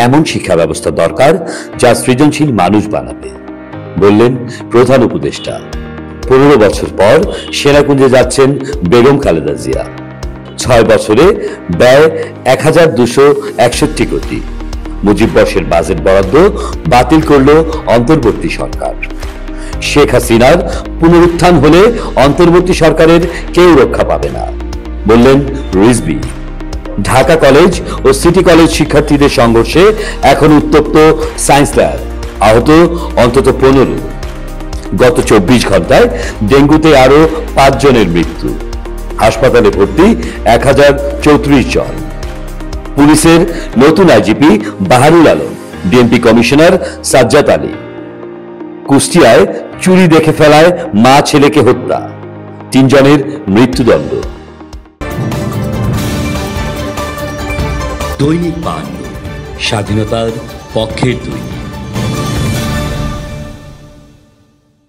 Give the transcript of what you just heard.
এমন শিক্ষা ব্যবস্থা দরকার যা সৃজনশীল মানুষ বানাবে, বললেন প্রধান উপদেষ্টা। 15 বছর পর সেনাকুঞ্জে যাচ্ছেন বেগম খালেদা জিয়া। 6 বছরে ব্যয় 1261 কোটি। মুজিব বর্ষের বাজেট বরাদ্দ বাতিল করল অন্তর্বর্তী সরকার। শেখ হাসিনার পুনরুত্থান হলে অন্তর্বর্তী সরকারের কেউ রক্ষা পাবে না, বললেন রিজভী। ঢাকা কলেজ ও সিটি কলেজ শিক্ষার্থীদের সংঘর্ষে এখন উত্তপ্ত সায়েন্স ল্যাব, আহত অন্তত 15। গত 24 ঘন্টায় ডেঙ্গুতে আরো 5 জনের মৃত্যু। হাসপাতালে ভর্তি 1034 জন। পুলিশের নতুন IGP Baharul Alam, DMP commissioner Sajjad Ali. কুষ্টিয়ায় চুরি দেখে ফেলায় মা ছেলেকে হত্যা, 3 জনের মৃত্যুদণ্ড। দৈনিক বাংলা, স্বাধীনতার পক্ষের দৈনিক।